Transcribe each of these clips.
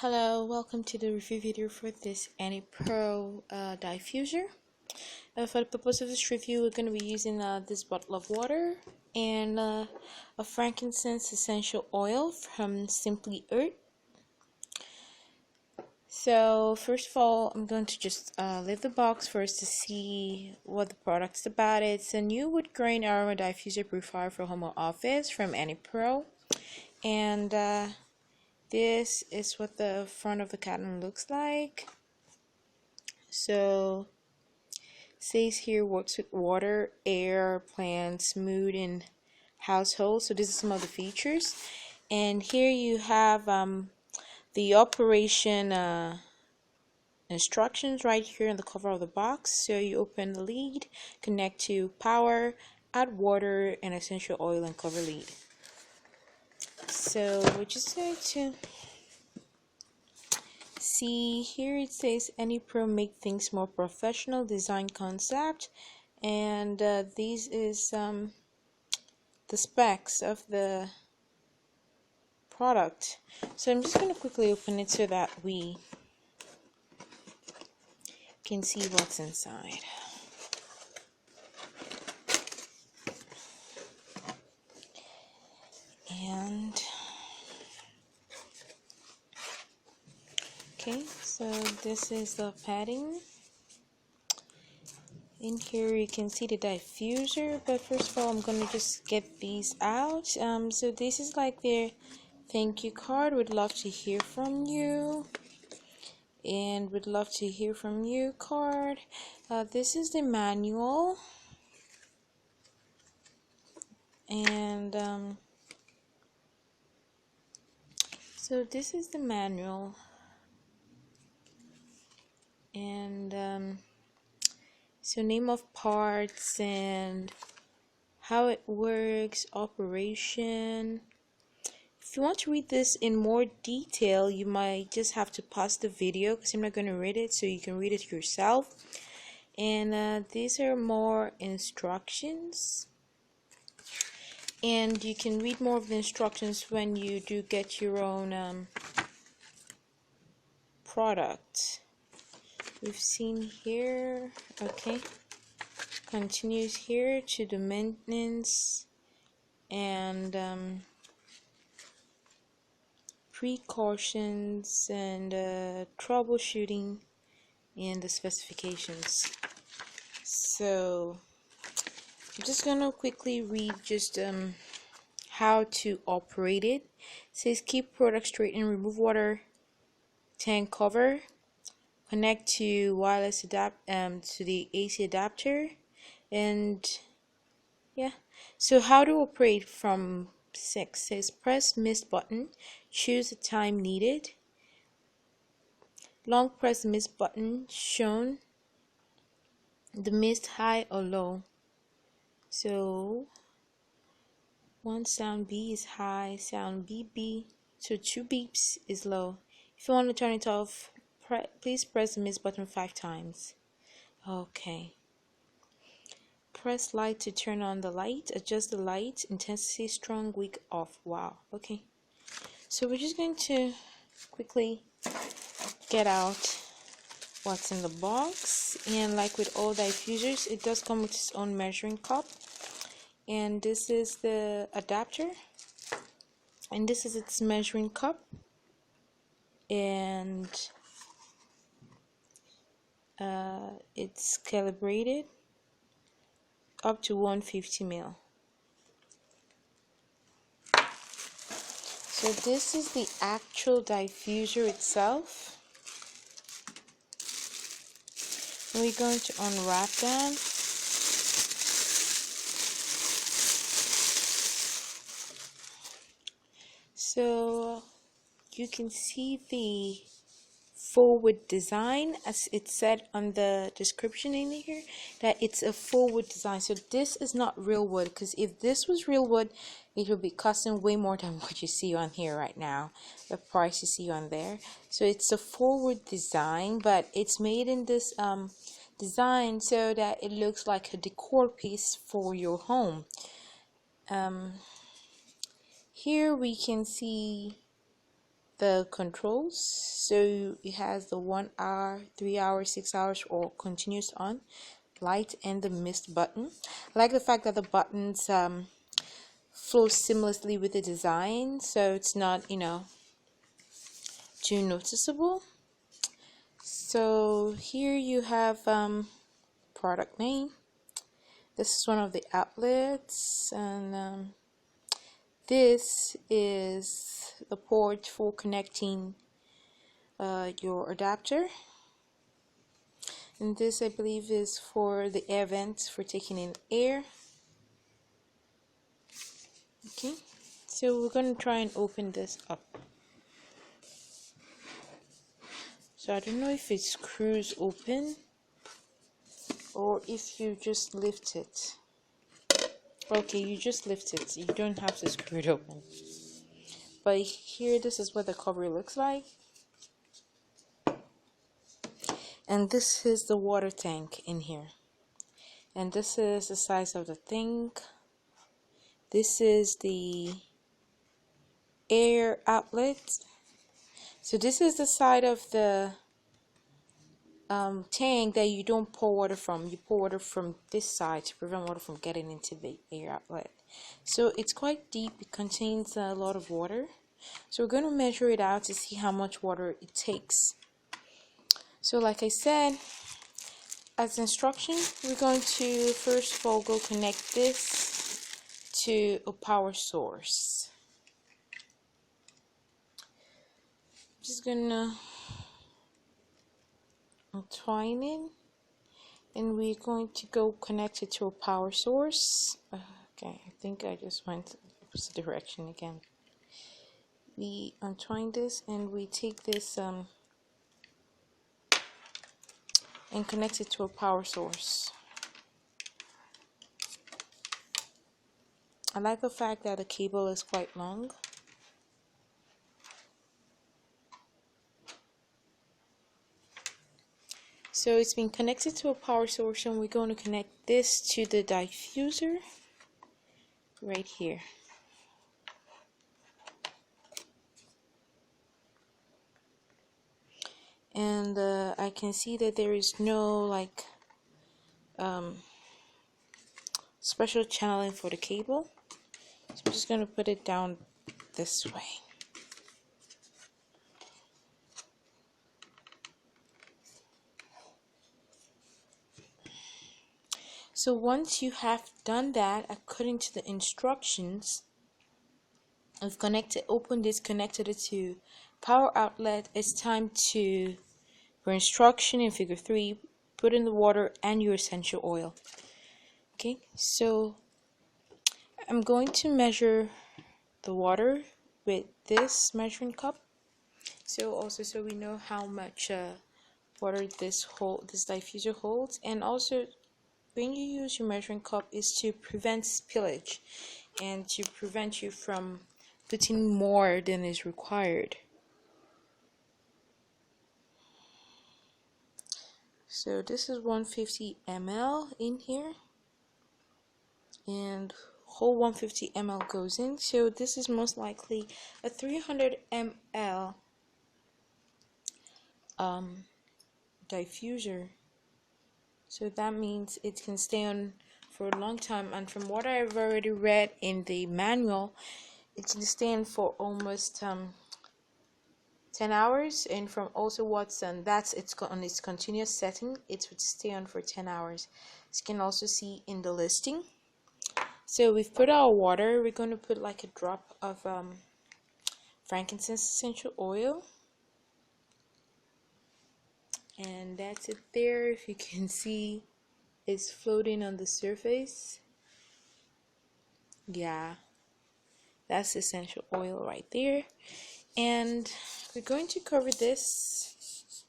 Hello, welcome to the review video for this Anypro diffuser. For the purpose of this review, we're going to be using this bottle of water and a frankincense essential oil from Simply Earth. So first of all, I'm going to just leave the box first to see what the product's about. It's a new wood grain aroma diffuser purifier for home or office from Anypro, and this is what the front of the carton looks like. So says here works with water, air, plants, mood, and household. So this is some of the features, and here you have the operation instructions right here on the cover of the box. So you open the lid, connect to power, add water and essential oil, and cover lid. So we're just going to see here. It says Anypro make things more professional design concept, and this is the specs of the product. So I'm just going to quickly open it so that we can see what's inside. And okay, so this is the padding. In here you can see the diffuser, but first of all I'm going to just get these out. So this is like their thank you card. Would love to hear from you, and would love to hear from you card. This is the manual, and so this is the manual, and so name of parts and how it works, operation. If you want to read this in more detail, you might just have to pause the video because I'm not going to read it, so you can read it yourself. And these are more instructions, and you can read more of the instructions when you do get your own product. We've seen here, okay, continues here to the maintenance and precautions and troubleshooting and the specifications. So I'm just gonna quickly read just how to operate it. It says keep product straight and remove water tank cover, connect to wireless to the AC adapter, and yeah. So how to operate from 6 says press mist button, choose the time needed, long press mist button shown the mist high or low. So one sound B is high, sound BB, so 2 beeps is low. If you want to turn it off, please press the mist button 5 times. Okay. Press light to turn on the light, adjust the light intensity, strong, weak, off. Wow. Okay, so we're just going to quickly get out what's in the box, and like with all diffusers, it does come with its own measuring cup, and this is the adapter, and this is its measuring cup, and it's calibrated up to 150 ml. So this is the actual diffuser itself. We're going to unwrap them. So you can see the forward design, as it said on the description in here, that it's a forward design. So this is not real wood, because if this was real wood, it would be costing way more than what you see on here right now, the price you see on there. So it's a forward design, but it's made in this design so that it looks like a decor piece for your home. Here we can see the controls. So it has the 1 hour, 3 hours, 6 hours, or continuous on, light, and the mist button. I like the fact that the buttons flow seamlessly with the design, so it's not, too noticeable. So here you have product name. This is one of the outlets, and this is the port for connecting your adapter, and this I believe is for the air vents for taking in air. Okay, so we're going to try and open this up. So I don't know if it screws open or if you just lift it. Okay, you just lift it, you don't have to screw it open. But here, this is what the cover looks like. And this is the water tank in here. And this is the size of the thing. This is the air outlet. So this is the side of the tank that you don't pour water from. You pour water from this side to prevent water from getting into the air outlet. So it's quite deep. It contains a lot of water. So we're going to measure it out to see how much water it takes. So like I said, as instruction, we're going to first of all go connect this to a power source. I'm just gonna entwine it, and we're going to go connect it to a power source. Okay, I think I just went the opposite direction again. We untwine this and we take this and connect it to a power source. I like the fact that the cable is quite long. So it's been connected to a power source, and we're going to connect this to the diffuser right here. And I can see that there is no special channeling for the cable. So I'm just going to put it down this way. So once you have done that according to the instructions, I've opened this, connected it to power outlet. It's time to, for instruction in figure 3, put in the water and your essential oil. Okay, so I'm going to measure the water with this measuring cup. So also, so we know how much water this diffuser holds, and also when you use your measuring cup is to prevent spillage and to prevent you from putting more than is required. So this is 150 ml in here, and whole 150 ml goes in. So this is most likely a 300 ml diffuser. So that means it can stay on for a long time, and from what I've already read in the manual, it can stay on for almost 10 hours, and from also what's on on its continuous setting, it would stay on for 10 hours. As you can also see in the listing. So we've put our water. We're going to put like a drop of frankincense essential oil, and that's it there. If you can see, it's floating on the surface. Yeah, that's essential oil right there. And we're going to cover this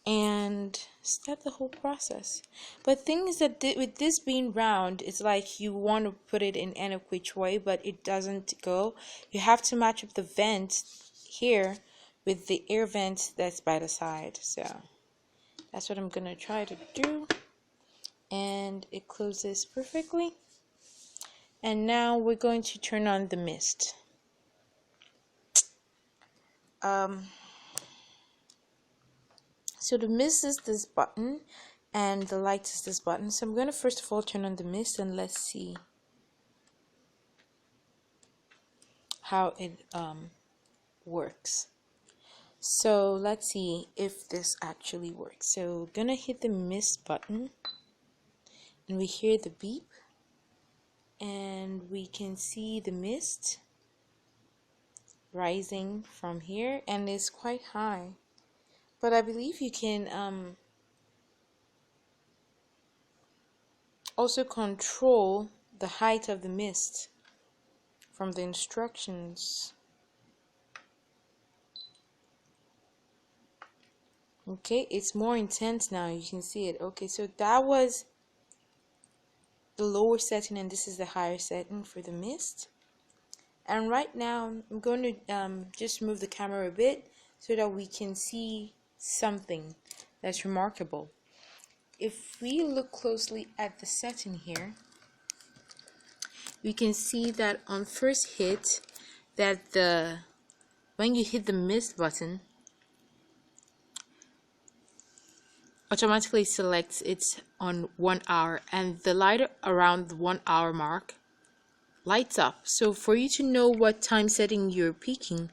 and start the whole process. But thing is that with this being round, it's like you want to put it in any which way, but it doesn't go. You have to match up the vent here with the air vent that's by the side. So that's what I'm gonna try to do, and it closes perfectly. And now we're going to turn on the mist. So the mist is this button and the light is this button. So I'm going to first of all turn on the mist and let's see how it works. So let's see if this actually works. So gonna hit the mist button and we hear the beep and we can see the mist rising from here and it's quite high. But I believe you can also control the height of the mist from the instructions. Okay, it's more intense now. You can see it. Okay, so that was the lower setting and this is the higher setting for the mist. And right now I'm going to just move the camera a bit so that we can see something that's remarkable. If we look closely at the setting here, we can see that on first hit that when you hit the mist button, automatically selects it's on 1 hour and the light around the 1 hour mark lights up. So for you to know what time setting you're peaking,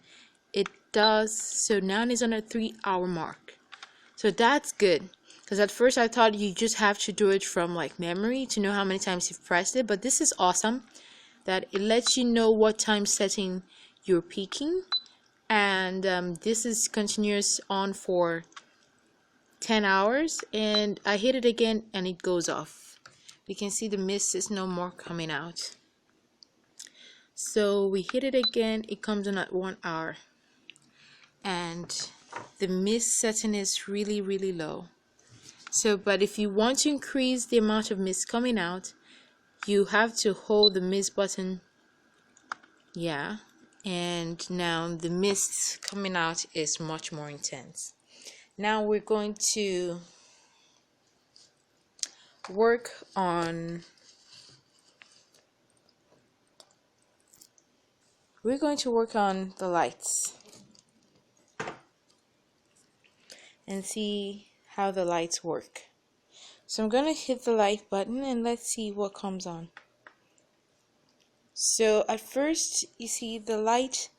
it does. So now it's on a 3 hour mark. So that's good, because at first I thought you just have to do it from like memory to know how many times you've pressed it, but this is awesome that it lets you know what time setting you're peaking. And this is continuous on for 10 hours and I hit it again and it goes off. We can see the mist is no more coming out. So we hit it again, it comes in at 1 hour and the mist setting is really low. So but if you want to increase the amount of mist coming out, you have to hold the mist button, yeah, and now the mist coming out is much more intense. Now we're going to work on the lights and see how the lights work. So I'm going to hit the light button and let's see what comes on. So at first you see the light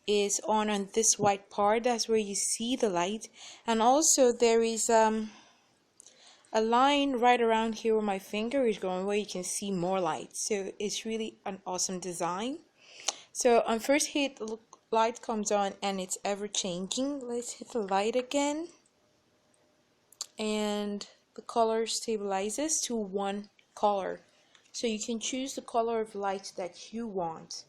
is on this white part, that's where you see the light, and also there is a line right around here where my finger is going where you can see more light. So it's really an awesome design. So on first hit the light comes on and it's ever changing. Let's hit the light again and the color stabilizes to one color. So you can choose the color of light that you want.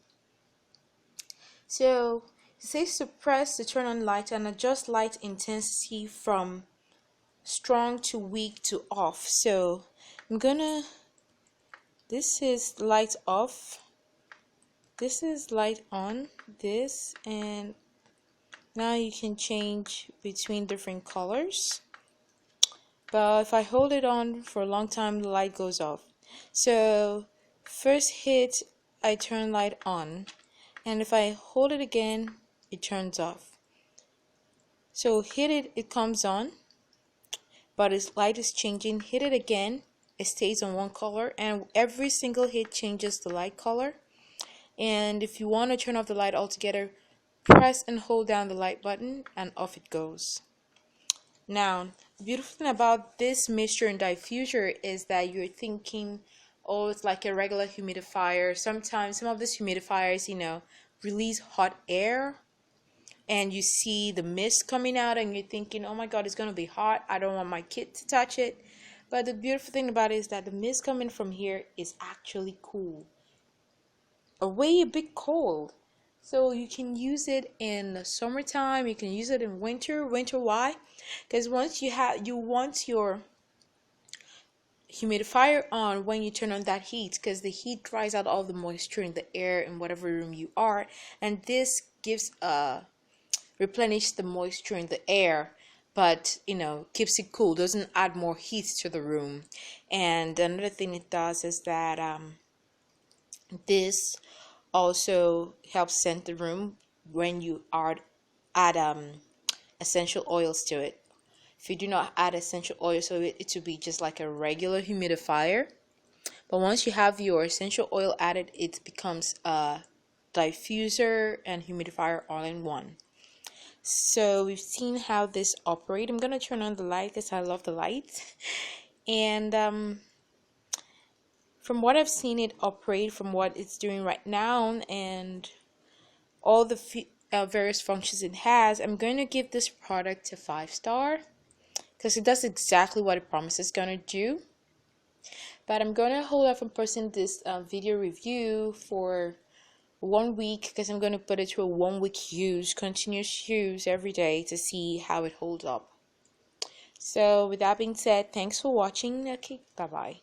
So it says suppress to turn on light and adjust light intensity from strong to weak to off. So this is light off, this is light on, this, and now you can change between different colors. But if I hold it on for a long time, the light goes off. So first hit, I turn light on, and if I hold it again, it turns off. So hit it, it comes on, but its light is changing. Hit it again, it stays on one color, and every single hit changes the light color. And if you want to turn off the light altogether, press and hold down the light button and off it goes. Now, the beautiful thing about this mixture and diffuser is that you're thinking, oh, it's like a regular humidifier. Sometimes some of these humidifiers, release hot air and you see the mist coming out and you're thinking, oh my god, it's going to be hot, I don't want my kid to touch it. But the beautiful thing about it is that the mist coming from here is actually cool, away a bit cold. So you can use it in the summertime, you can use it in winter. Why? Because once you want your humidifier on when you turn on that heat, because the heat dries out all the moisture in the air in whatever room you are, and this gives replenish the moisture in the air, but keeps it cool, doesn't add more heat to the room. And another thing it does is that this also helps scent the room when you are add essential oils to it. If you do not add essential oils to it, it will be just like a regular humidifier. But once you have your essential oil added, it becomes a diffuser and humidifier all in one. So we've seen how this operates. I'm gonna turn on the light because I love the light. And from what I've seen it operate, from what it's doing right now, and all the various functions it has, I'm going to give this product a 5-star because it does exactly what it promises it's going to do. But I'm going to hold off on posting this video review for 1 week because I'm going to put it to a 1 week use, continuous use every day to see how it holds up. So with that being said, thanks for watching. Okay, bye bye.